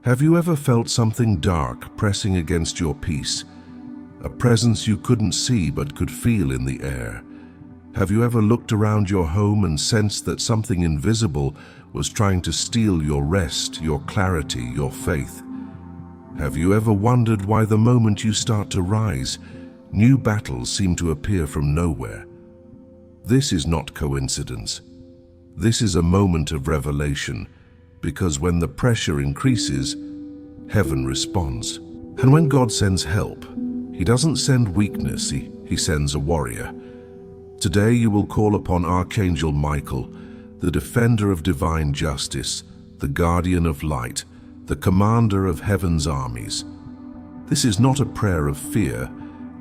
Have you ever felt something dark pressing against your peace? A presence you couldn't see but could feel in the air? Have you ever looked around your home and sensed that something invisible was trying to steal your rest, your clarity, your faith? Have you ever wondered why the moment you start to rise, new battles seem to appear from nowhere? This is not coincidence. This is a moment of revelation, because when the pressure increases, heaven responds. And when God sends help, He doesn't send weakness, He sends a warrior. Today you will call upon Archangel Michael, the defender of divine justice, the guardian of light, the commander of heaven's armies. This is not a prayer of fear,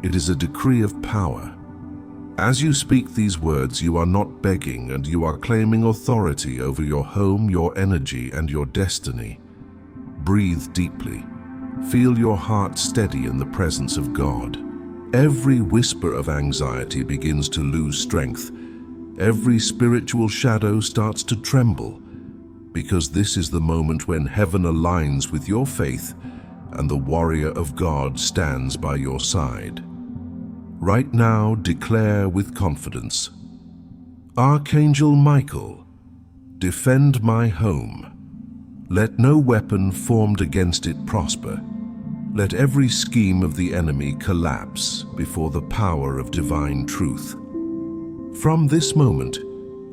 it is a decree of power. As you speak these words, you are not begging, and you are claiming authority over your home, your energy, and your destiny. Breathe deeply. Feel your heart steady in the presence of God. Every whisper of anxiety begins to lose strength. Every spiritual shadow starts to tremble, because this is the moment when heaven aligns with your faith and the warrior of God stands by your side. Right now, declare with confidence, Archangel Michael, defend my home. Let no weapon formed against it prosper. Let every scheme of the enemy collapse before the power of divine truth. From this moment,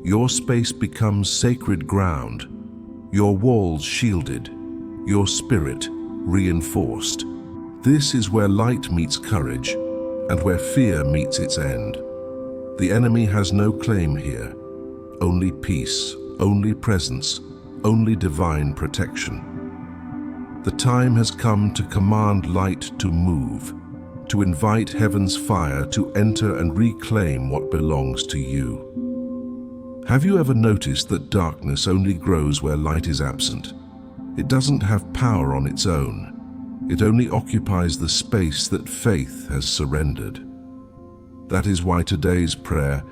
your space becomes sacred ground, your walls shielded, your spirit reinforced. This is where light meets courage and where fear meets its end. The enemy has no claim here, only peace, only presence, only divine protection. The time has come to command light to move, to invite heaven's fire to enter and reclaim what belongs to you. Have you ever noticed that darkness only grows where light is absent? It doesn't have power on its own. It only occupies the space that faith has surrendered. That is why today's prayer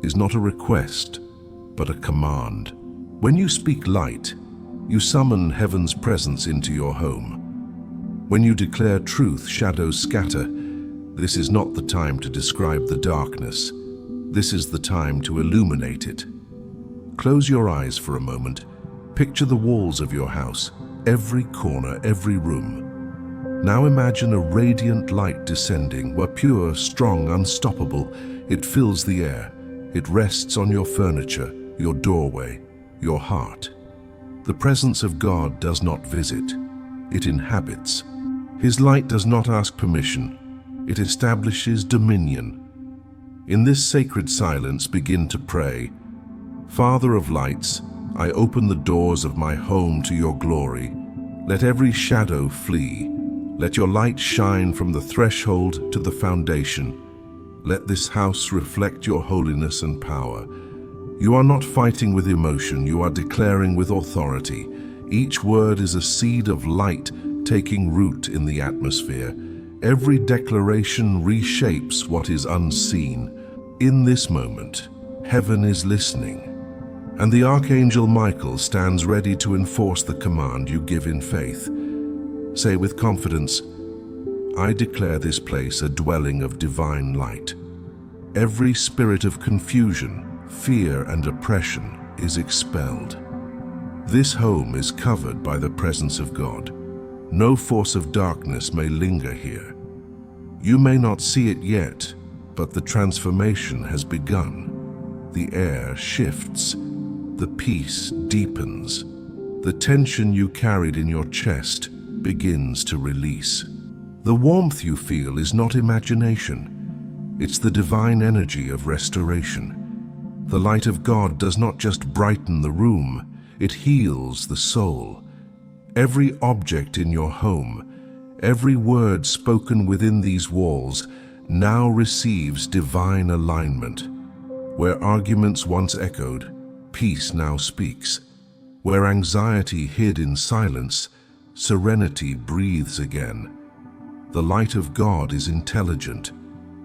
is not a request, but a command. When you speak light, you summon heaven's presence into your home. When you declare truth, shadows scatter. This is not the time to describe the darkness. This is the time to illuminate it. Close your eyes for a moment. Picture the walls of your house, every corner, every room. Now imagine a radiant light descending, where pure, strong, unstoppable. It fills the air. It rests on your furniture, your doorway, your heart. The presence of God does not visit. It inhabits. His light does not ask permission. It establishes dominion. In this sacred silence, begin to pray. Father of lights, I open the doors of my home to your glory. Let every shadow flee. Let your light shine from the threshold to the foundation. Let this house reflect your holiness and power. You are not fighting with emotion, you are declaring with authority. Each word is a seed of light taking root in the atmosphere. Every declaration reshapes what is unseen. In this moment, heaven is listening, and the Archangel Michael stands ready to enforce the command you give in faith. Say with confidence, I declare this place a dwelling of divine light. Every spirit of confusion, fear, and oppression is expelled. This home is covered by the presence of God. No force of darkness may linger here. You may not see it yet, but the transformation has begun. The air shifts. The peace deepens. The tension you carried in your chest begins to release. The warmth you feel is not imagination. It's the divine energy of restoration. The light of God does not just brighten the room, it heals the soul. Every object in your home, every word spoken within these walls now receives divine alignment. Where arguments once echoed, peace now speaks. Where anxiety hid in silence, serenity breathes again. The light of God is intelligent.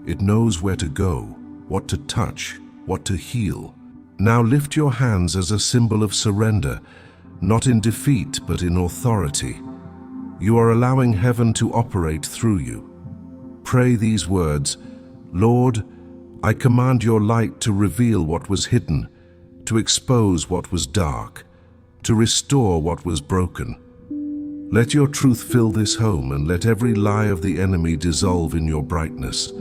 It knows where to go, what to touch, what to heal. Now lift your hands as a symbol of surrender, not in defeat but in authority. You are allowing heaven to operate through you. Pray these words: Lord, I command your light to reveal what was hidden, to expose what was dark, to restore what was broken. Let your truth fill this home, and let every lie of the enemy dissolve in your brightness.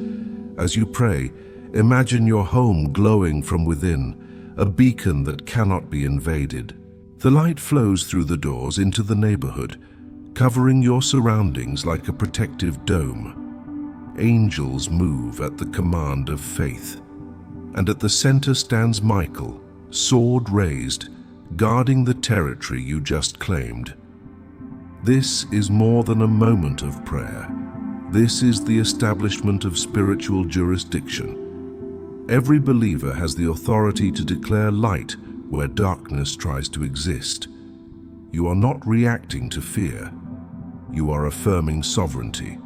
As you pray, imagine your home glowing from within, a beacon that cannot be invaded. The light flows through the doors into the neighborhood, covering your surroundings like a protective dome. Angels move at the command of faith, and at the center stands Michael, sword raised, guarding the territory you just claimed. This is more than a moment of prayer. This is the establishment of spiritual jurisdiction. Every believer has the authority to declare light where darkness tries to exist. You are not reacting to fear. You are affirming sovereignty.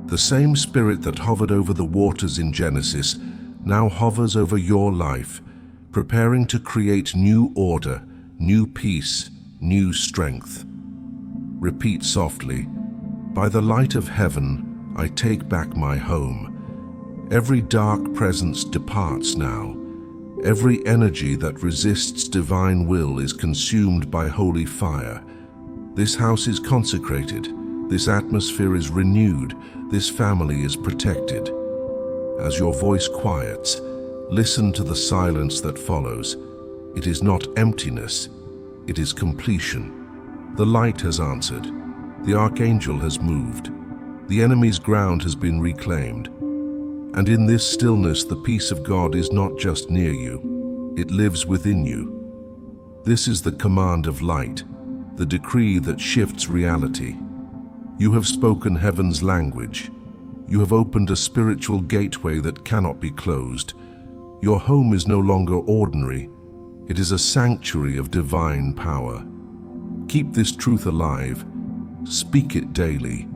The same spirit that hovered over the waters in Genesis now hovers over your life, preparing to create new order, new peace, new strength. Repeat softly, by the light of heaven, I take back my home. Every dark presence departs now. Every energy that resists divine will is consumed by holy fire. This house is consecrated. This atmosphere is renewed. This family is protected. As your voice quiets, listen to the silence that follows. It is not emptiness, it is completion. The light has answered. The archangel has moved. The enemy's ground has been reclaimed. And in this stillness, the peace of God is not just near you, it lives within you. This is the command of light, the decree that shifts reality. You have spoken heaven's language. You have opened a spiritual gateway that cannot be closed. Your home is no longer ordinary. It is a sanctuary of divine power. Keep this truth alive. Speak it daily.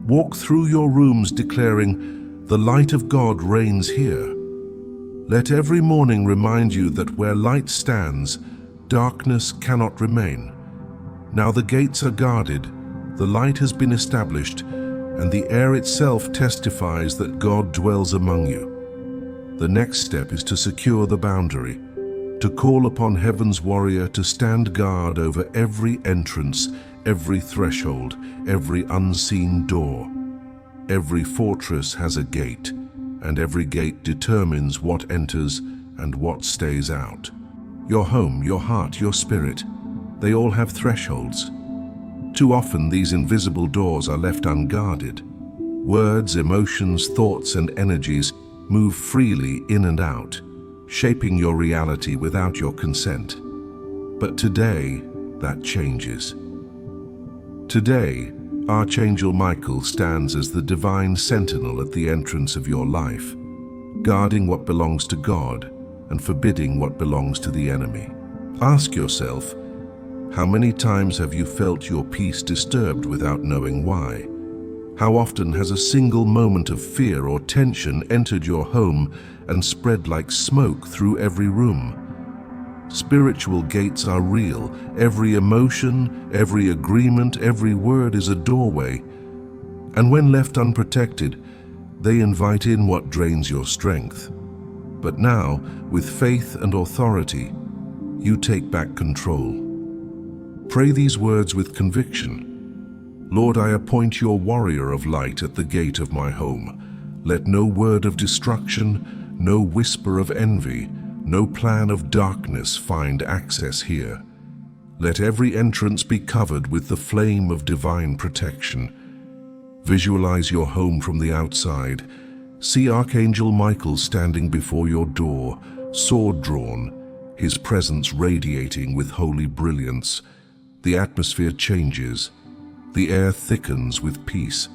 Walk through your rooms declaring, "The light of God reigns here." Let every morning remind you that where light stands, darkness cannot remain. Now the gates are guarded, the light has been established, and the air itself testifies that God dwells among you. The next step is to secure the boundary, to call upon heaven's warrior to stand guard over every entrance, every threshold, every unseen door. Every fortress has a gate, and every gate determines what enters and what stays out. Your home, your heart, your spirit, they all have thresholds. Too often these invisible doors are left unguarded. Words, emotions, thoughts, and energies move freely in and out, shaping your reality without your consent. But today, that changes. Today, Archangel Michael stands as the divine sentinel at the entrance of your life, guarding what belongs to God and forbidding what belongs to the enemy. Ask yourself, how many times have you felt your peace disturbed without knowing why? How often has a single moment of fear or tension entered your home and spread like smoke through every room? Spiritual gates are real. Every emotion, every agreement, every word is a doorway. And when left unprotected, they invite in what drains your strength. But now, with faith and authority, you take back control. Pray these words with conviction. Lord, I appoint your warrior of light at the gate of my home. Let no word of destruction, no whisper of envy, no plan of darkness find access here. Let every entrance be covered with the flame of divine protection. Visualize your home from the outside. See Archangel Michael standing before your door, sword drawn, his presence radiating with holy brilliance. The atmosphere changes. The air thickens with peace.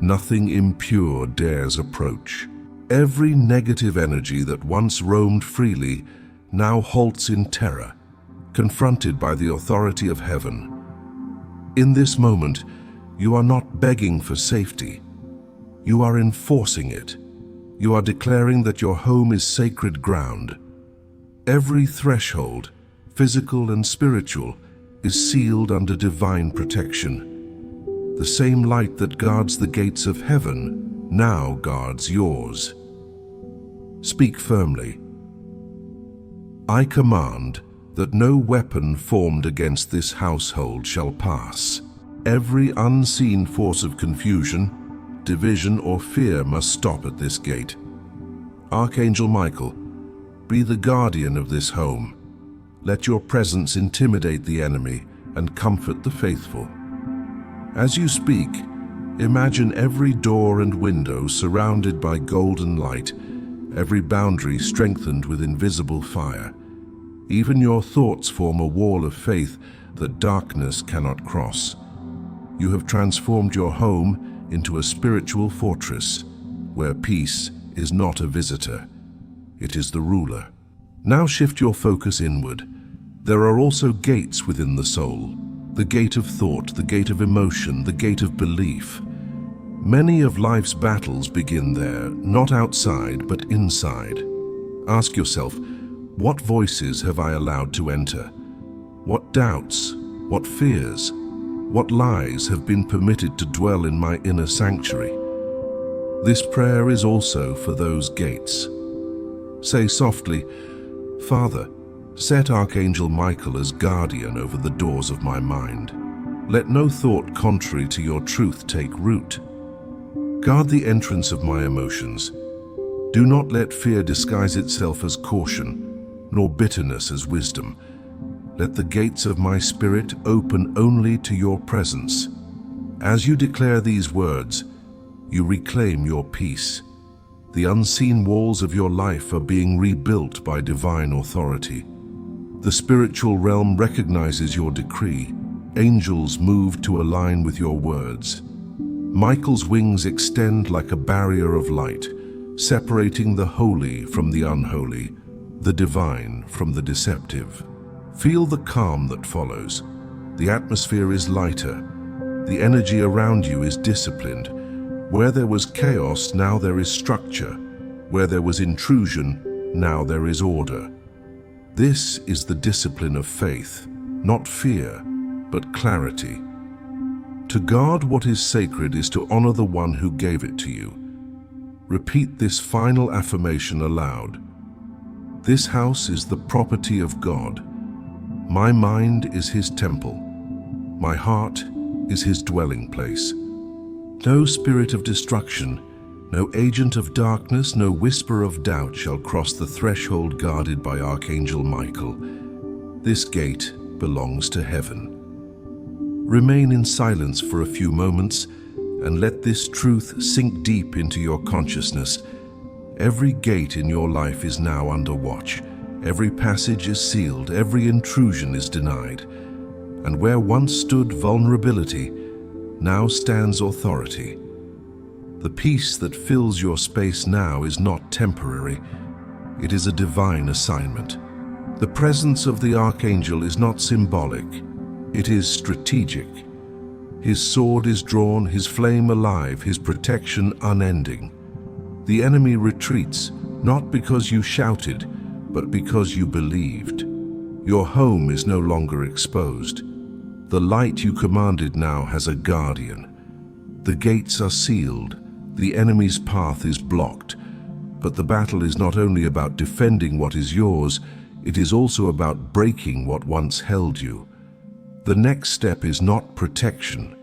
Nothing impure dares approach. Every negative energy that once roamed freely now halts in terror, confronted by the authority of heaven. In this moment, you are not begging for safety. You are enforcing it. You are declaring that your home is sacred ground. Every threshold, physical and spiritual, is sealed under divine protection. The same light that guards the gates of heaven now guards yours. Speak firmly. I command that no weapon formed against this household shall pass. Every unseen force of confusion, division, or fear must stop at this gate. Archangel Michael, be the guardian of this home. Let your presence intimidate the enemy and comfort the faithful. As you speak, imagine every door and window surrounded by golden light, every boundary strengthened with invisible fire. Even your thoughts form a wall of faith that darkness cannot cross. You have transformed your home into a spiritual fortress where peace is not a visitor, it is the ruler. Now shift your focus inward. There are also gates within the soul. The gate of thought, the gate of emotion, the gate of belief. Many of life's battles begin there, not outside, but inside. Ask yourself, what voices have I allowed to enter? What doubts, what fears, what lies have been permitted to dwell in my inner sanctuary? This prayer is also for those gates. Say softly, Father, set Archangel Michael as guardian over the doors of my mind. Let no thought contrary to your truth take root. Guard the entrance of my emotions. Do not let fear disguise itself as caution, nor bitterness as wisdom. Let the gates of my spirit open only to your presence. As you declare these words, you reclaim your peace. The unseen walls of your life are being rebuilt by divine authority. The spiritual realm recognizes your decree. Angels move to align with your words. Michael's wings extend like a barrier of light, separating the holy from the unholy, the divine from the deceptive. Feel the calm that follows. The atmosphere is lighter. The energy around you is disciplined. Where there was chaos, now there is structure. Where there was intrusion, now there is order. This is the discipline of faith, not fear, but clarity. To guard what is sacred is to honor the one who gave it to you. Repeat this final affirmation aloud. This house is the property of God. My mind is his temple. My heart is his dwelling place. No spirit of destruction, no agent of darkness, no whisper of doubt shall cross the threshold guarded by Archangel Michael. This gate belongs to heaven. Remain in silence for a few moments and let this truth sink deep into your consciousness. Every gate in your life is now under watch. Every passage is sealed, every intrusion is denied. And where once stood vulnerability, now stands authority. The peace that fills your space now is not temporary. It is a divine assignment. The presence of the Archangel is not symbolic. It is strategic. His sword is drawn, his flame alive, his protection unending. The enemy retreats, not because you shouted, but because you believed. Your home is no longer exposed. The light you commanded now has a guardian. The gates are sealed, the enemy's path is blocked, but the battle is not only about defending what is yours, it is also about breaking what once held you. The next step is not protection,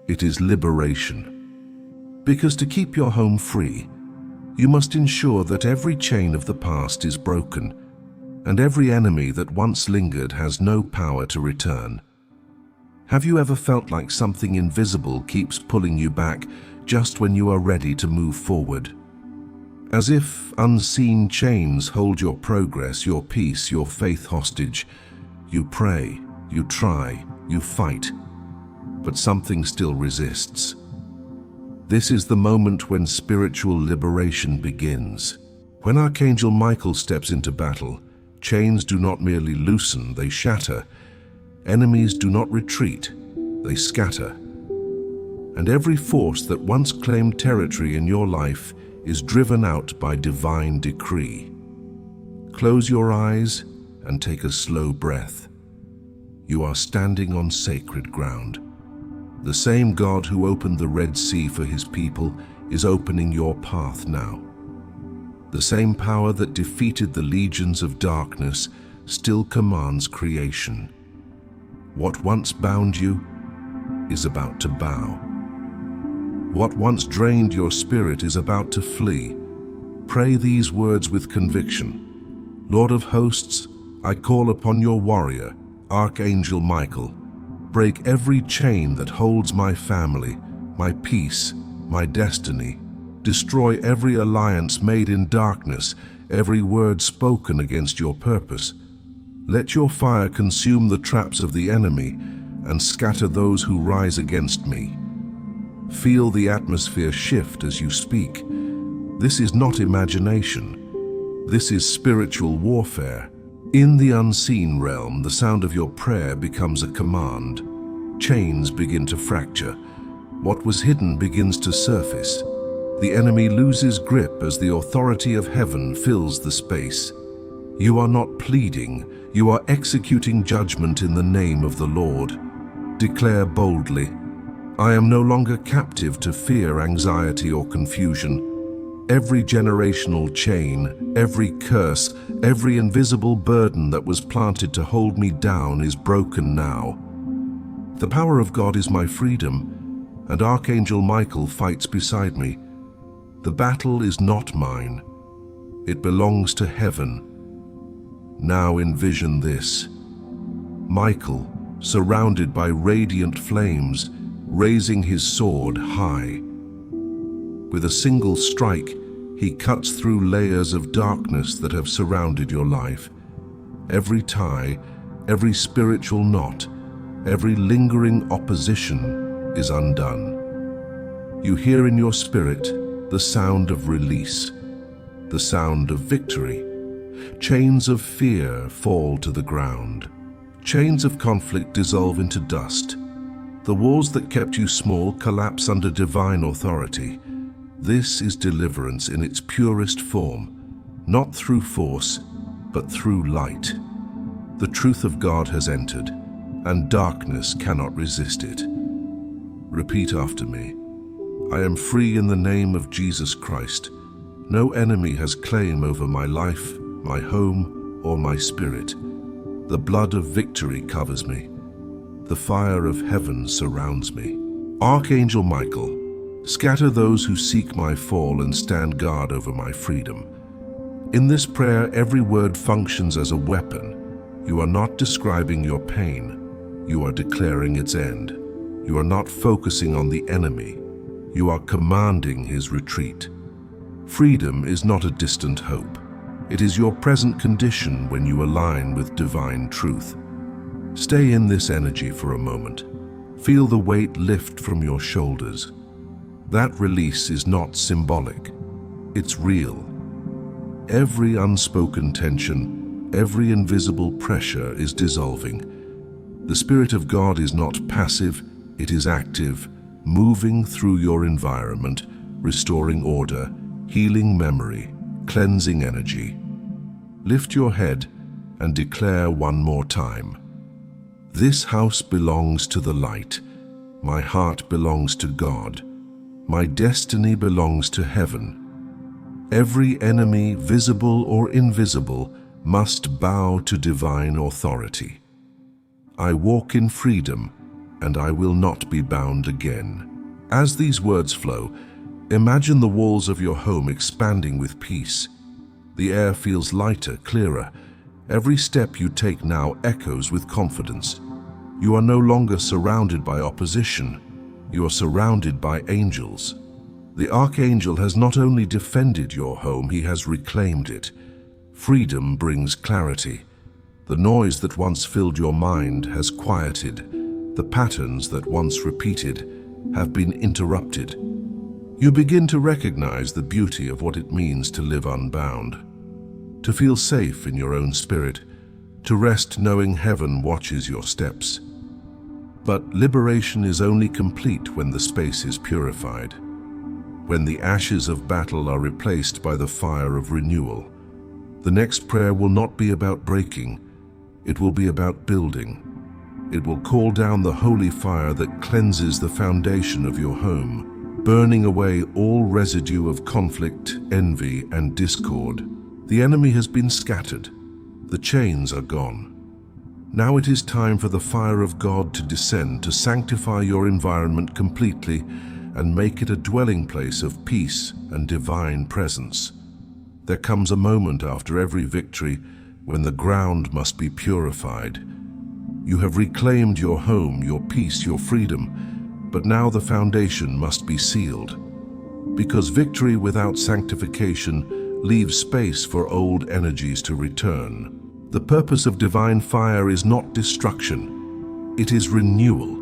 it is liberation. Because to keep your home free, you must ensure that every chain of the past is broken, and every enemy that once lingered has no power to return. Have you ever felt like something invisible keeps pulling you back just when you are ready to move forward? As if unseen chains hold your progress, your peace, your faith hostage. You pray, you try, you fight, but something still resists. This is the moment when spiritual liberation begins. When Archangel Michael steps into battle, chains do not merely loosen, they shatter. Enemies do not retreat, they scatter. And every force that once claimed territory in your life is driven out by divine decree. Close your eyes and take a slow breath. You are standing on sacred ground. The same God who opened the Red Sea for his people is opening your path now. The same power that defeated the legions of darkness still commands creation. What once bound you is about to bow. What once drained your spirit is about to flee. Pray these words with conviction. Lord of hosts, I call upon your warrior, Archangel Michael. Break every chain that holds my family, my peace, my destiny. Destroy every alliance made in darkness, every word spoken against your purpose. Let your fire consume the traps of the enemy and scatter those who rise against me. Feel the atmosphere shift as you speak. This is not imagination. This is spiritual warfare. In the unseen realm, the sound of your prayer becomes a command. Chains begin to fracture. What was hidden begins to surface. The enemy loses grip as the authority of heaven fills the space. You are not pleading, you are executing judgment in the name of the Lord. Declare boldly, I am no longer captive to fear, anxiety, or confusion. Every generational chain, every curse, every invisible burden that was planted to hold me down is broken now. The power of God is my freedom, and Archangel Michael fights beside me. The battle is not mine. It belongs to heaven. Now envision this. Michael, surrounded by radiant flames, raising his sword high. With a single strike, he cuts through layers of darkness that have surrounded your life. Every tie, every spiritual knot, every lingering opposition is undone. You hear in your spirit the sound of release, the sound of victory. Chains of fear fall to the ground. Chains of conflict dissolve into dust. The walls that kept you small collapse under divine authority. This is deliverance in its purest form, not through force, but through light. The truth of God has entered, and darkness cannot resist it. Repeat after me. I am free in the name of Jesus Christ. No enemy has claim over my life, my home, or my spirit. The blood of victory covers me. The fire of heaven surrounds me. Archangel Michael, scatter those who seek my fall and stand guard over my freedom. In this prayer, every word functions as a weapon. You are not describing your pain. You are declaring its end. You are not focusing on the enemy. You are commanding his retreat. Freedom is not a distant hope. It is your present condition when you align with divine truth. Stay in this energy for a moment. Feel the weight lift from your shoulders. That release is not symbolic. It's real. Every unspoken tension, every invisible pressure is dissolving. The Spirit of God is not passive, it is active, moving through your environment, restoring order, healing memory, cleansing energy. Lift your head and declare one more time. This house belongs to the light. My heart belongs to God. My destiny belongs to heaven. Every enemy, visible or invisible, must bow to divine authority. I walk in freedom, and I will not be bound again. As these words flow, imagine the walls of your home expanding with peace. The air feels lighter, clearer. Every step you take now echoes with confidence. You are no longer surrounded by opposition. You are surrounded by angels. The Archangel has not only defended your home, he has reclaimed it. Freedom brings clarity. The noise that once filled your mind has quieted. The patterns that once repeated have been interrupted. You begin to recognize the beauty of what it means to live unbound, to feel safe in your own spirit, to rest knowing heaven watches your steps. But liberation is only complete when the space is purified, when the ashes of battle are replaced by the fire of renewal. The next prayer will not be about breaking, it will be about building. It will call down the holy fire that cleanses the foundation of your home, burning away all residue of conflict, envy, and discord. The enemy has been scattered. The chains are gone. Now it is time for the fire of God to descend to sanctify your environment completely and make it a dwelling place of peace and divine presence. There comes a moment after every victory when the ground must be purified. You have reclaimed your home, your peace, your freedom, but now the foundation must be sealed. Because victory without sanctification leaves space for old energies to return. The purpose of divine fire is not destruction, it is renewal.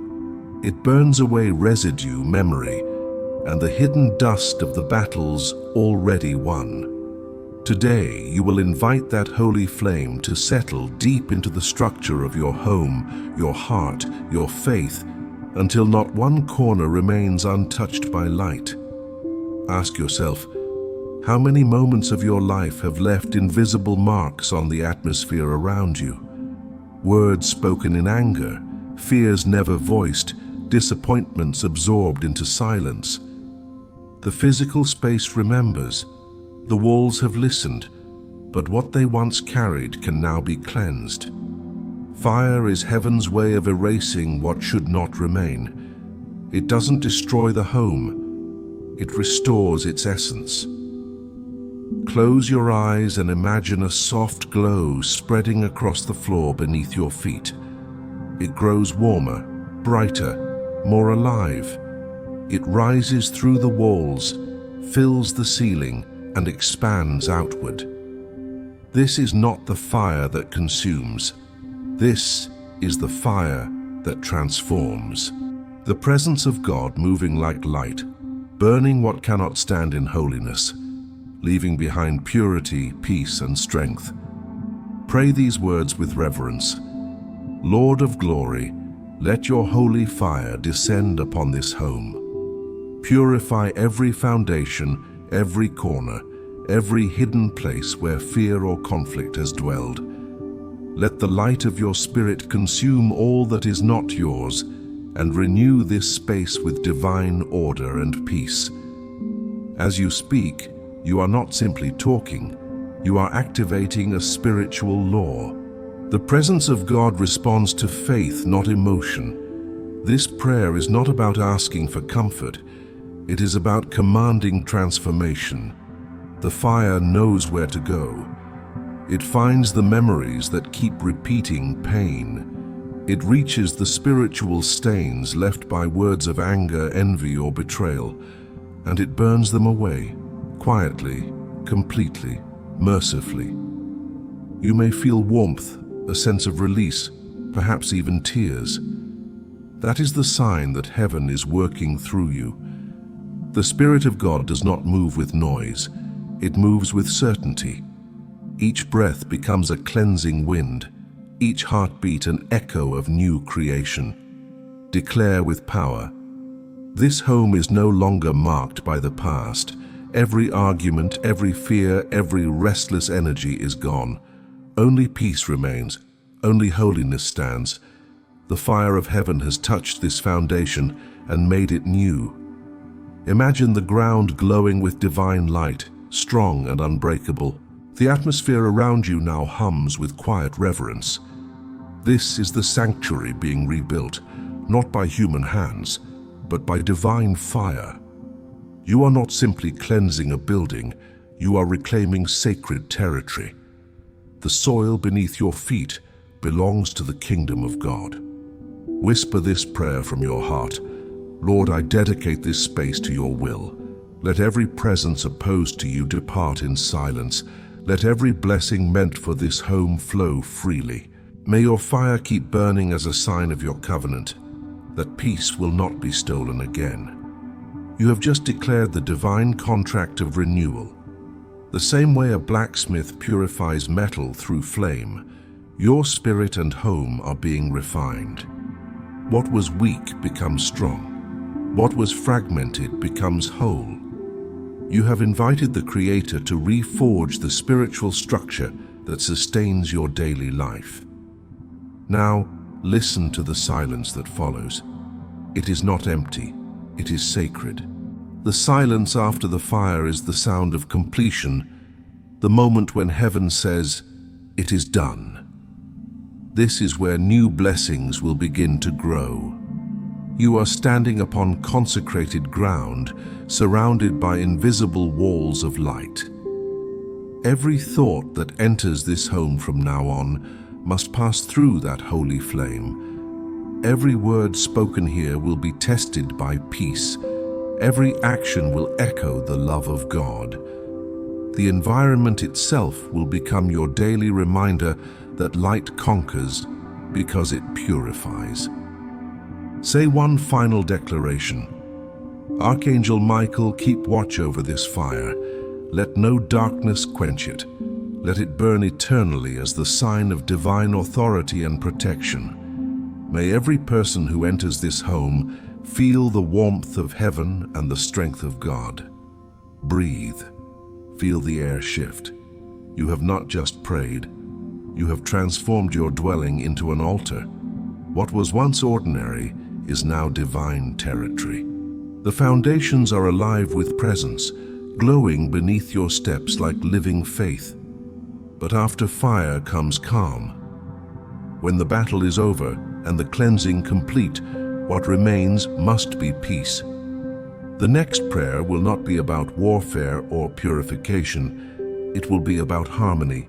It burns away residue, memory, and the hidden dust of the battles already won. Today, you will invite that holy flame to settle deep into the structure of your home, your heart, your faith, until not one corner remains untouched by light. Ask yourself, how many moments of your life have left invisible marks on the atmosphere around you? Words spoken in anger, fears never voiced, disappointments absorbed into silence. The physical space remembers. The walls have listened, but what they once carried can now be cleansed. Fire is heaven's way of erasing what should not remain. It doesn't destroy the home, it restores its essence. Close your eyes and imagine a soft glow spreading across the floor beneath your feet. It grows warmer, brighter, more alive. It rises through the walls, fills the ceiling, and expands outward. This is not the fire that consumes. This is the fire that transforms. The presence of God moving like light, burning what cannot stand in holiness, leaving behind purity, peace, and strength. Pray these words with reverence. Lord of glory, let your holy fire descend upon this home. Purify every foundation, every corner, every hidden place where fear or conflict has dwelled. Let the light of your Spirit consume all that is not yours and renew this space with divine order and peace. As you speak, you are not simply talking, you are activating a spiritual law. The presence of God responds to faith, not emotion. This prayer is not about asking for comfort, it is about commanding transformation. The fire knows where to go. It finds the memories that keep repeating pain. It reaches the spiritual stains left by words of anger, envy, or betrayal, and it burns them away. Quietly, completely, mercifully. You may feel warmth, a sense of release, perhaps even tears. That is the sign that heaven is working through you. The Spirit of God does not move with noise, it moves with certainty. Each breath becomes a cleansing wind, each heartbeat an echo of new creation. Declare with power, this home is no longer marked by the past. Every argument, every fear, every restless energy is gone. Only peace remains, only holiness stands. The fire of heaven has touched this foundation and made it new. Imagine the ground glowing with divine light, strong and unbreakable. The atmosphere around you now hums with quiet reverence. This is the sanctuary being rebuilt, not by human hands, but by divine fire. You are not simply cleansing a building, you are reclaiming sacred territory. The soil beneath your feet belongs to the kingdom of God. Whisper this prayer from your heart. Lord, I dedicate this space to your will. Let every presence opposed to you depart in silence. Let every blessing meant for this home flow freely. May your fire keep burning as a sign of your covenant, that peace will not be stolen again. You have just declared the divine contract of renewal. The same way a blacksmith purifies metal through flame, your spirit and home are being refined. What was weak becomes strong. What was fragmented becomes whole. You have invited the Creator to reforge the spiritual structure that sustains your daily life. Now, Listen to the silence that follows. It is not empty, it is sacred. The silence after the fire is the sound of completion, the moment when heaven says, "It is done." This is where new blessings will begin to grow. You are standing upon consecrated ground, surrounded by invisible walls of light. Every thought that enters this home from now on must pass through that holy flame. Every word spoken here will be tested by peace. Every action will echo the love of God. The environment itself will become your daily reminder that light conquers because it purifies. Say one final declaration. Archangel Michael, keep watch over this fire. Let no darkness quench it. Let it burn eternally as the sign of divine authority and protection. May every person who enters this home feel the warmth of heaven and the strength of God. Breathe. Feel the air shift. You have not just prayed. You have transformed your dwelling into an altar. What was once ordinary is now divine territory. The foundations are alive with presence, glowing beneath your steps like living faith. But after fire comes calm. When the battle is over and the cleansing complete, what remains must be peace. The next prayer will not be about warfare or purification. It will be about harmony,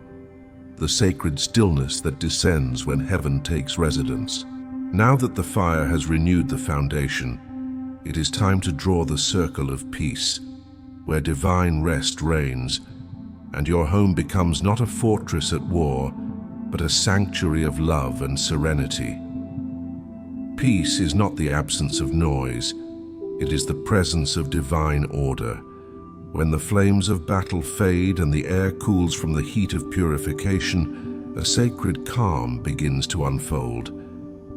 the sacred stillness that descends when heaven takes residence. Now that the fire has renewed the foundation, it is time to draw the circle of peace, where divine rest reigns, and your home becomes not a fortress at war, but a sanctuary of love and serenity. Peace is not the absence of noise, it is the presence of divine order. When the flames of battle fade and the air cools from the heat of purification, a sacred calm begins to unfold.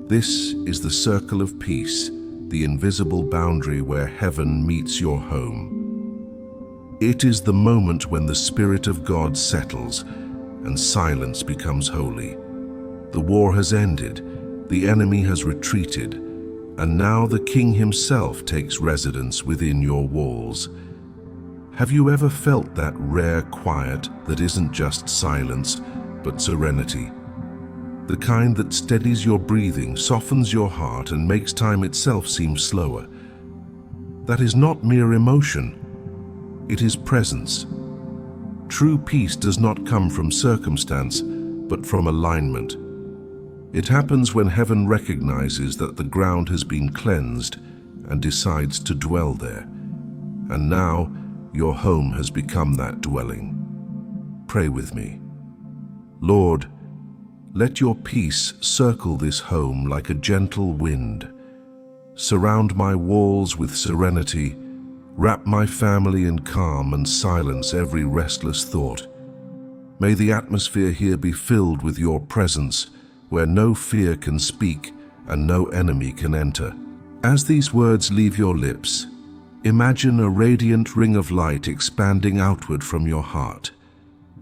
This is the circle of peace, the invisible boundary where heaven meets your home. It is the moment when the Spirit of God settles and silence becomes holy. The war has ended, the enemy has retreated, and now the King himself takes residence within your walls. Have you ever felt that rare quiet that isn't just silence, but serenity? The kind that steadies your breathing, softens your heart, and makes time itself seem slower. That is not mere emotion, it is presence. True peace does not come from circumstance, but from alignment. It happens when heaven recognizes that the ground has been cleansed and decides to dwell there. And now, your home has become that dwelling. Pray with me. Lord, let your peace circle this home like a gentle wind. Surround my walls with serenity, wrap my family in calm and silence every restless thought. May the atmosphere here be filled with your presence, where no fear can speak and no enemy can enter. As these words leave your lips, imagine a radiant ring of light expanding outward from your heart.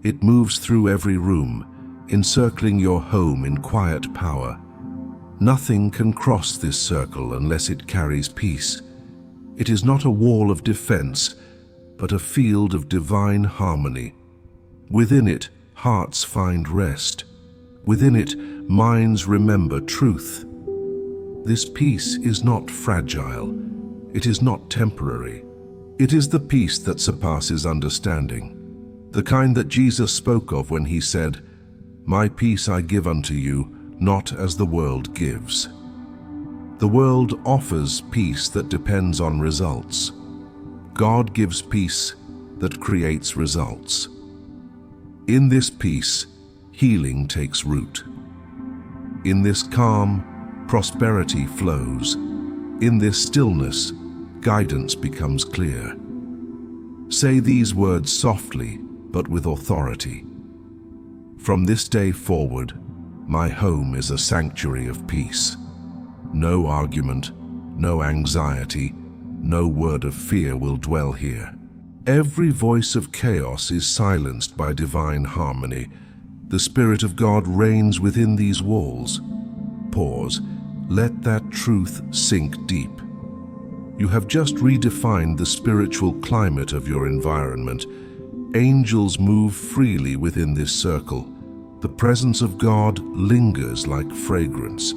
It moves through every room, encircling your home in quiet power. Nothing can cross this circle unless it carries peace. It is not a wall of defense, but a field of divine harmony. Within it, hearts find rest. Within it, minds remember truth. This peace is not fragile. It is not temporary. It is the peace that surpasses understanding, the kind that Jesus spoke of when he said, "My peace I give unto you, not as the world gives." The world offers peace that depends on results. God gives peace that creates results. In this peace, healing takes root. In this calm, prosperity flows. In this stillness, guidance becomes clear. Say these words softly, but with authority. From this day forward, my home is a sanctuary of peace. No argument, no anxiety, no word of fear will dwell here. Every voice of chaos is silenced by divine harmony. The Spirit of God reigns within these walls. pause, let that truth sink deep. You have just redefined the spiritual climate of your environment. Angels move freely within this circle. The presence of God lingers like fragrance.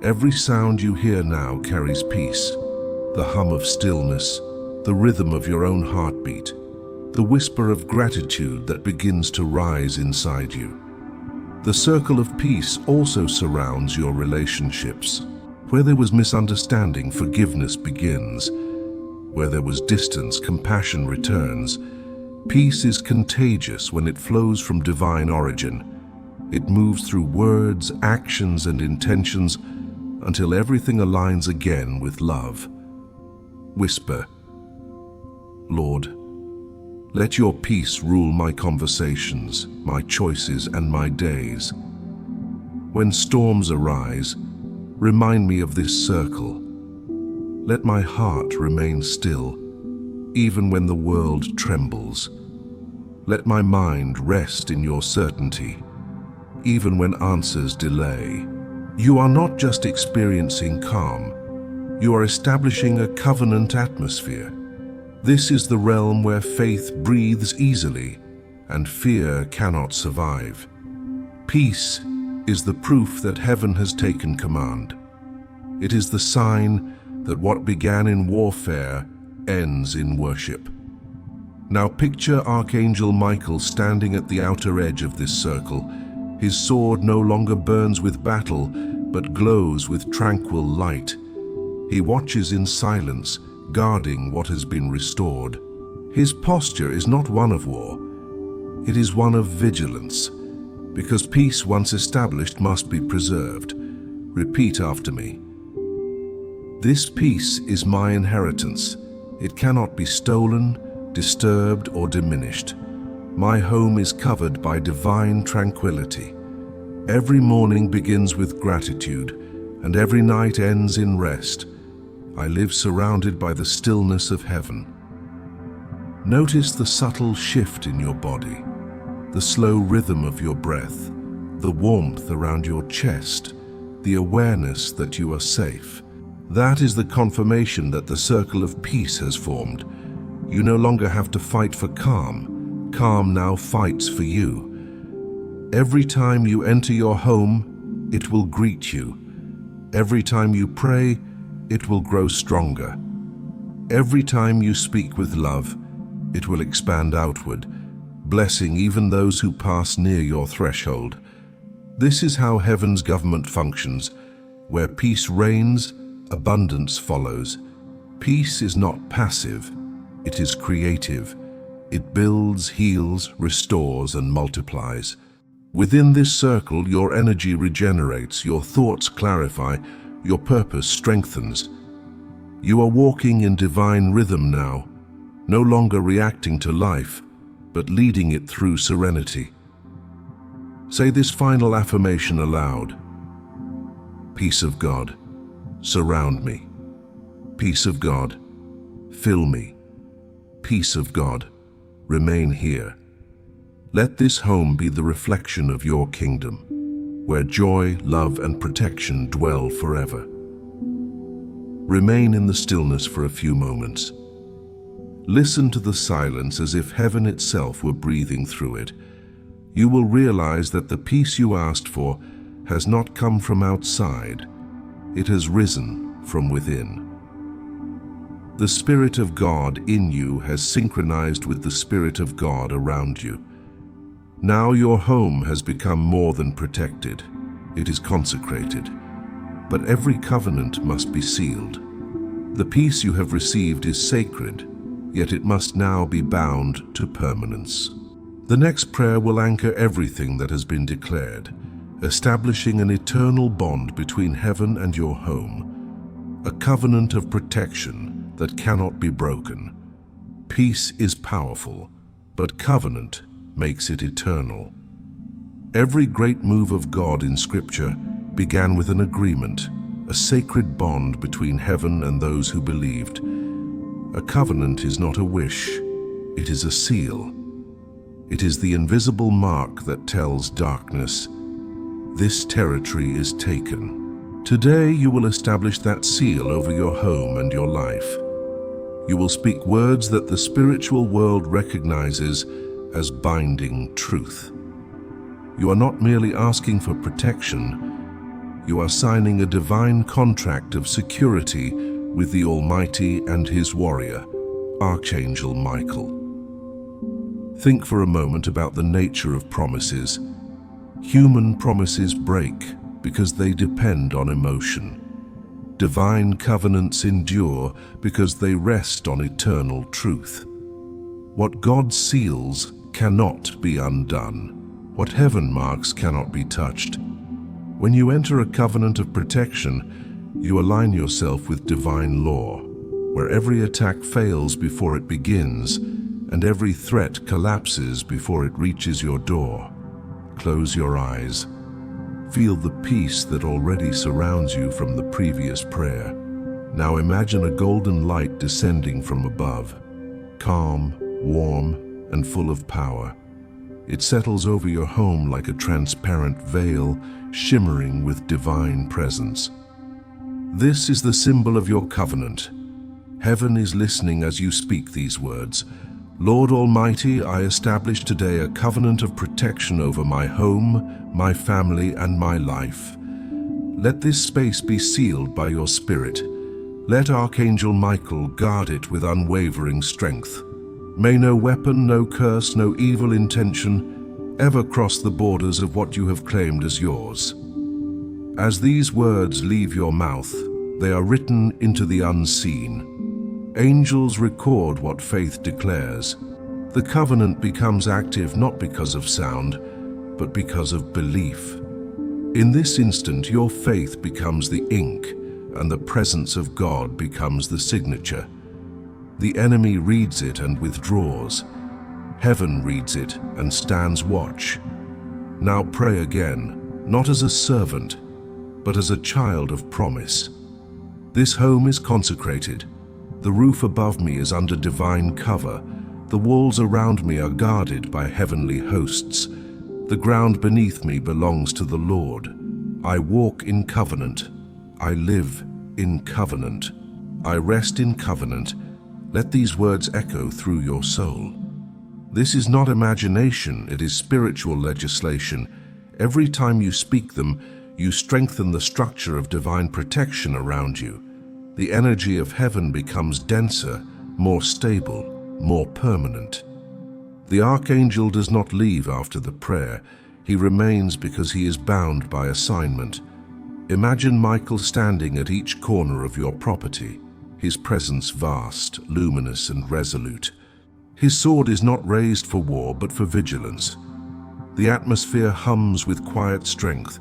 Every sound you hear now carries peace. The hum of stillness, the rhythm of your own heartbeat, the whisper of gratitude that begins to rise inside you. The circle of peace also surrounds your relationships. Where there was misunderstanding, forgiveness begins. Where there was distance, compassion returns. Peace is contagious when it flows from divine origin. It moves through words, actions, and intentions until everything aligns again with love. Whisper, Lord, let your peace rule my conversations, my choices, and my days. When storms arise, remind me of this circle. Let my heart remain still, even when the world trembles. Let my mind rest in your certainty, even when answers delay. You are not just experiencing calm, you are establishing a covenant atmosphere. This is the realm where faith breathes easily and fear cannot survive. Peace is the proof that heaven has taken command. It is the sign that what began in warfare ends in worship. Now picture Archangel Michael standing at the outer edge of this circle. His sword no longer burns with battle, but glows with tranquil light. He watches in silence, guarding what has been restored. His posture is not one of war, it is one of vigilance, because peace once established must be preserved. Repeat after me. This peace is my inheritance. It cannot be stolen, disturbed, or diminished. My home is covered by divine tranquility. Every morning begins with gratitude, and every night ends in rest. I live surrounded by the stillness of heaven. Notice the subtle shift in your body, the slow rhythm of your breath, the warmth around your chest, the awareness that you are safe. That is the confirmation that the circle of peace has formed. You no longer have to fight for calm. Calm now fights for you. Every time you enter your home, it will greet you. Every time you pray, it will grow stronger. Every time you speak with love, it will expand outward, blessing even those who pass near your threshold. This is how heaven's government functions. Where peace reigns, abundance follows. Peace is not passive, it is creative. It builds, heals, restores, and multiplies. Within this circle, your energy regenerates, your thoughts clarify, your purpose strengthens. You are walking in divine rhythm now, no longer reacting to life, but leading it through serenity. Say this final affirmation aloud. Peace of God, surround me. Peace of God, fill me. Peace of God, remain here. Let this home be the reflection of your kingdom, where joy, love, and protection dwell forever. Remain in the stillness for a few moments. Listen to the silence as if heaven itself were breathing through it. You will realize that the peace you asked for has not come from outside. It has risen from within. The Spirit of God in you has synchronized with the Spirit of God around you. Now your home has become more than protected. It is consecrated. But every covenant must be sealed. The peace you have received is sacred, yet it must now be bound to permanence. The next prayer will anchor everything that has been declared, establishing an eternal bond between heaven and your home, a covenant of protection that cannot be broken. Peace is powerful, but covenant makes it eternal. Every great move of God in Scripture began with an agreement, a sacred bond between heaven and those who believed. A covenant is not a wish, it is a seal. It is the invisible mark that tells darkness, this territory is taken. Today you will establish that seal over your home and your life. You will speak words that the spiritual world recognizes as binding truth. You are not merely asking for protection, you are signing a divine contract of security with the Almighty and His warrior, Archangel Michael. Think for a moment about the nature of promises. Human promises break because they depend on emotion. Divine covenants endure because they rest on eternal truth. What God seals cannot be undone. What heaven marks cannot be touched. When you enter a covenant of protection, you align yourself with divine law, where every attack fails before it begins, and every threat collapses before it reaches your door. Close your eyes. Feel the peace that already surrounds you from the previous prayer. Now imagine a golden light descending from above, calm, warm, and full of power. It settles over your home like a transparent veil, shimmering with divine presence. This is the symbol of your covenant. Heaven is listening as you speak these words. Lord Almighty, I establish today a covenant of protection over my home, my family, and my life. Let this space be sealed by your Spirit. Let Archangel Michael guard it with unwavering strength. May no weapon, no curse, no evil intention ever cross the borders of what you have claimed as yours. As these words leave your mouth, they are written into the unseen. Angels record what faith declares. The covenant becomes active not because of sound, but because of belief. In this instant, your faith becomes the ink, and the presence of God becomes the signature. The enemy reads it and withdraws. Heaven reads it and stands watch. Now pray again, not as a servant, but as a child of promise. This home is consecrated. The roof above me is under divine cover. The walls around me are guarded by heavenly hosts. The ground beneath me belongs to the Lord. I walk in covenant. I live in covenant. I rest in covenant. Let these words echo through your soul. This is not imagination, it is spiritual legislation. Every time you speak them, you strengthen the structure of divine protection around you. The energy of heaven becomes denser, more stable, more permanent. The archangel does not leave after the prayer. He remains because he is bound by assignment. Imagine Michael standing at each corner of your property, his presence vast, luminous, and resolute. His sword is not raised for war, but for vigilance. The atmosphere hums with quiet strength.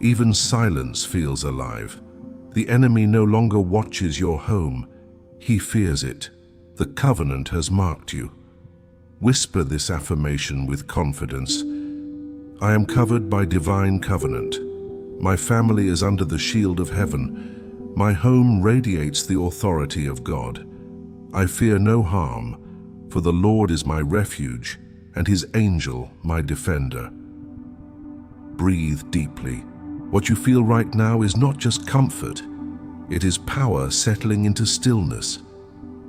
Even silence feels alive. The enemy no longer watches your home. He fears it. The covenant has marked you. Whisper this affirmation with confidence. I am covered by divine covenant. My family is under the shield of heaven. My home radiates the authority of God. I fear no harm, for the Lord is my refuge, and His angel my defender. Breathe deeply. What you feel right now is not just comfort. It is power settling into stillness.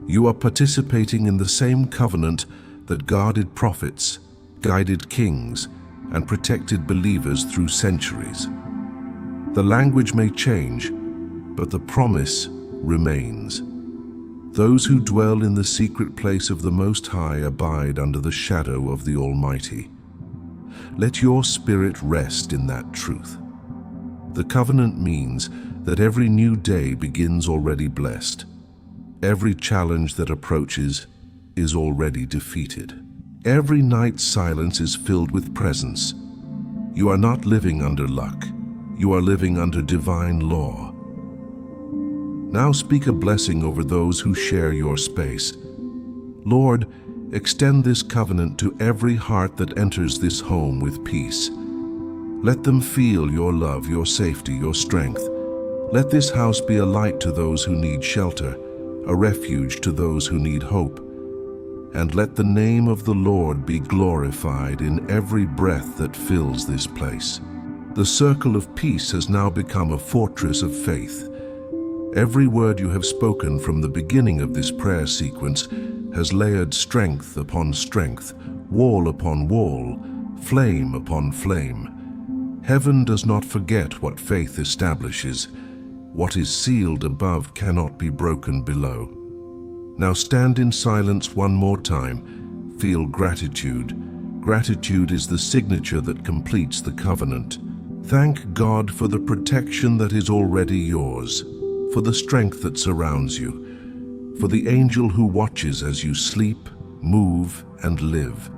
You are participating in the same covenant that guarded prophets, guided kings, and protected believers through centuries. The language may change, but the promise remains. Those who dwell in the secret place of the Most High abide under the shadow of the Almighty. Let your spirit rest in that truth. The covenant means that every new day begins already blessed. Every challenge that approaches is already defeated. Every night's silence is filled with presence. You are not living under luck. You are living under divine law. Now speak a blessing over those who share your space. Lord, extend this covenant to every heart that enters this home with peace. Let them feel your love, your safety, your strength. Let this house be a light to those who need shelter, a refuge to those who need hope. And let the name of the Lord be glorified in every breath that fills this place. The circle of peace has now become a fortress of faith. Every word you have spoken from the beginning of this prayer sequence has layered strength upon strength, wall upon wall, flame upon flame. Heaven does not forget what faith establishes. What is sealed above cannot be broken below. Now stand in silence one more time. Feel gratitude. Gratitude is the signature that completes the covenant. Thank God for the protection that is already yours, for the strength that surrounds you, for the angel who watches as you sleep, move, and live.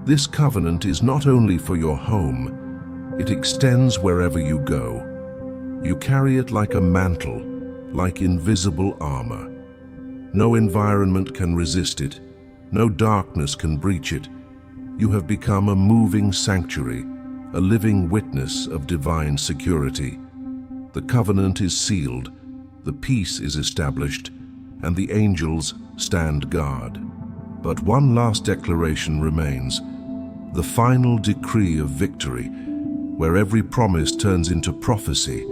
This covenant is not only for your home, it extends wherever you go. You carry it like a mantle, like invisible armor. No environment can resist it. No darkness can breach it. You have become a moving sanctuary, a living witness of divine security. The covenant is sealed, the peace is established, and the angels stand guard. But one last declaration remains, the final decree of victory, where every promise turns into prophecy,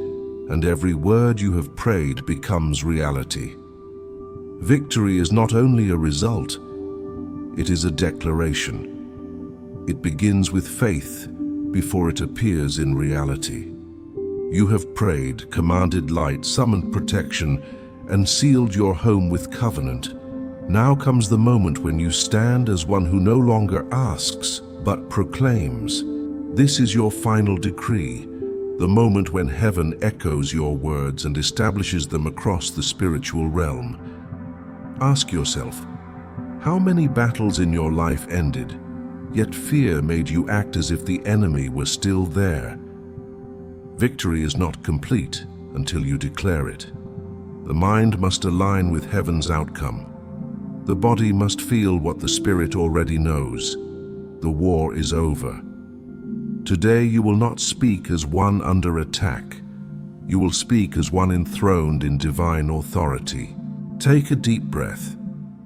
and every word you have prayed becomes reality. Victory is not only a result, it is a declaration. It begins with faith before it appears in reality. You have prayed, commanded light, summoned protection, and sealed your home with covenant. Now comes the moment when you stand as one who no longer asks, but proclaims. This is your final decree, the moment when heaven echoes your words and establishes them across the spiritual realm. Ask yourself, how many battles in your life ended, yet fear made you act as if the enemy were still there? Victory is not complete until you declare it. The mind must align with heaven's outcome. The body must feel what the spirit already knows. The war is over. Today you will not speak as one under attack. You will speak as one enthroned in divine authority. Take a deep breath.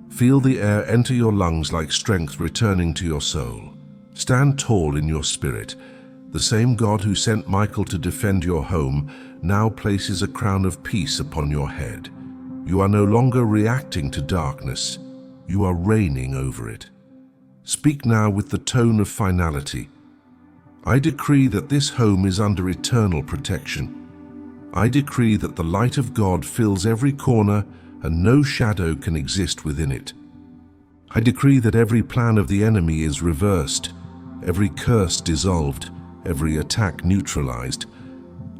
Feel the air enter your lungs like strength returning to your soul. Stand tall in your spirit. The same God who sent Michael to defend your home now places a crown of peace upon your head. You are no longer reacting to darkness. You are reigning over it. Speak now with the tone of finality. I decree that this home is under eternal protection. I decree that the light of God fills every corner and no shadow can exist within it. I decree that every plan of the enemy is reversed, every curse dissolved, every attack neutralized.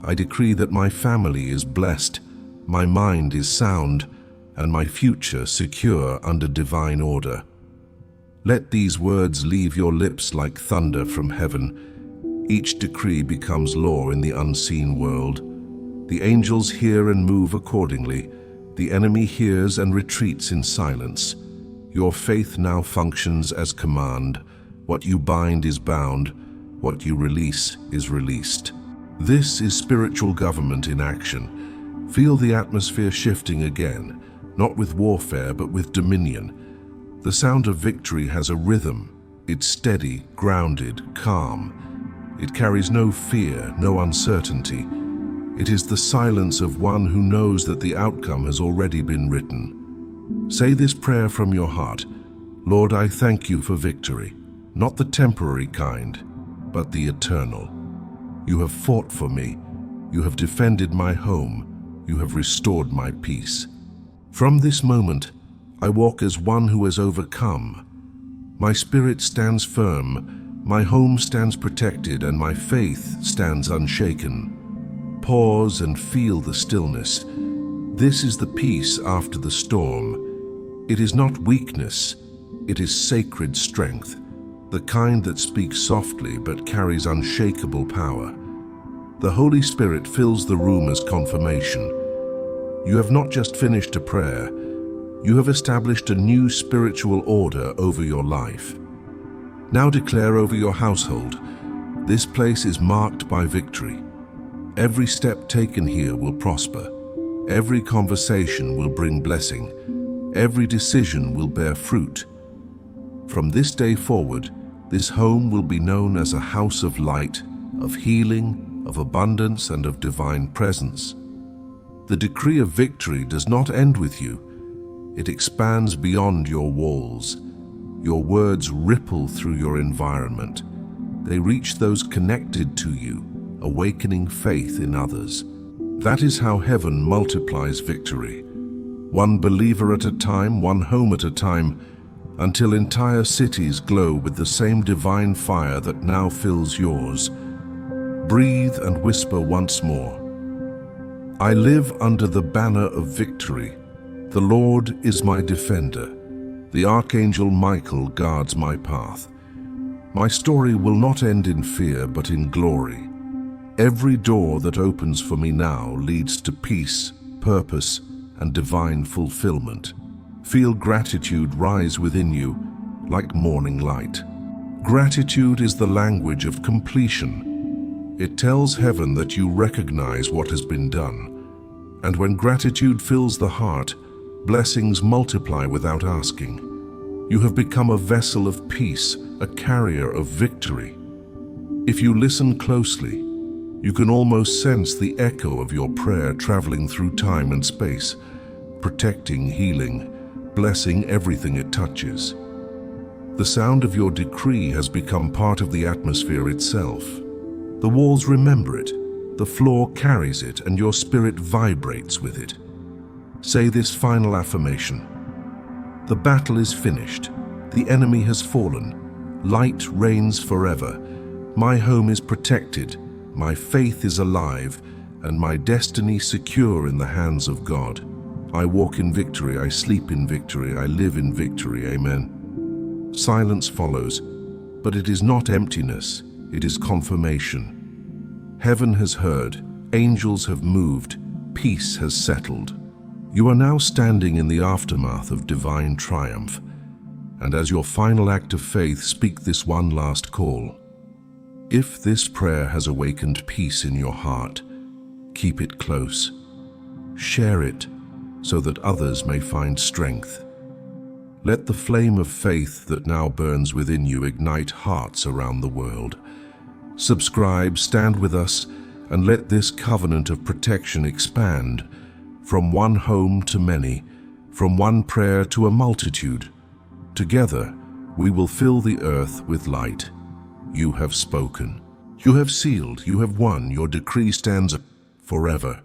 I decree that my family is blessed, my mind is sound, and my future secure under divine order. Let these words leave your lips like thunder from heaven. Each decree becomes law in the unseen world. The angels hear and move accordingly. The enemy hears and retreats in silence. Your faith now functions as command. What you bind is bound. What you release is released. This is spiritual government in action. Feel the atmosphere shifting again, not with warfare but with dominion. The sound of victory has a rhythm. It's steady, grounded, calm. It carries no fear, no uncertainty. It is the silence of one who knows that the outcome has already been written. Say this prayer from your heart. Lord, I thank you for victory, not the temporary kind, but the eternal. You have fought for me. You have defended my home. You have restored my peace. From this moment, I walk as one who has overcome. My spirit stands firm. My home stands protected and my faith stands unshaken. Pause and feel the stillness. This is the peace after the storm. It is not weakness, it is sacred strength, the kind that speaks softly but carries unshakable power. The Holy Spirit fills the room as confirmation. You have not just finished a prayer, you have established a new spiritual order over your life. Now declare over your household, this place is marked by victory. Every step taken here will prosper. Every conversation will bring blessing. Every decision will bear fruit. From this day forward, this home will be known as a house of light, of healing, of abundance and of divine presence. The decree of victory does not end with you. It expands beyond your walls. Your words ripple through your environment. They reach those connected to you, awakening faith in others. That is how heaven multiplies victory. One believer at a time, one home at a time, until entire cities glow with the same divine fire that now fills yours. Breathe and whisper once more. I live under the banner of victory. The Lord is my defender. The Archangel Michael guards my path. My story will not end in fear, but in glory. Every door that opens for me now leads to peace, purpose, and divine fulfillment. Feel gratitude rise within you like morning light. Gratitude is the language of completion. It tells heaven that you recognize what has been done. And when gratitude fills the heart, blessings multiply without asking. You have become a vessel of peace, a carrier of victory. If you listen closely, you can almost sense the echo of your prayer traveling through time and space, protecting, healing, blessing everything it touches. The sound of your decree has become part of the atmosphere itself. The walls remember it, the floor carries it, and your spirit vibrates with it. Say this final affirmation. The battle is finished. The enemy has fallen. Light reigns forever. My home is protected. My faith is alive, and my destiny secure in the hands of God. I walk in victory, I sleep in victory, I live in victory. Amen. Silence follows, but it is not emptiness, it is confirmation. Heaven has heard, angels have moved, peace has settled. You are now standing in the aftermath of divine triumph, and as your final act of faith, speak this one last call. If this prayer has awakened peace in your heart, keep it close. Share it so that others may find strength. Let the flame of faith that now burns within you ignite hearts around the world. Subscribe, stand with us, and let this covenant of protection expand from one home to many, from one prayer to a multitude. Together, we will fill the earth with light. You have spoken. You have sealed. You have won. Your decree stands forever.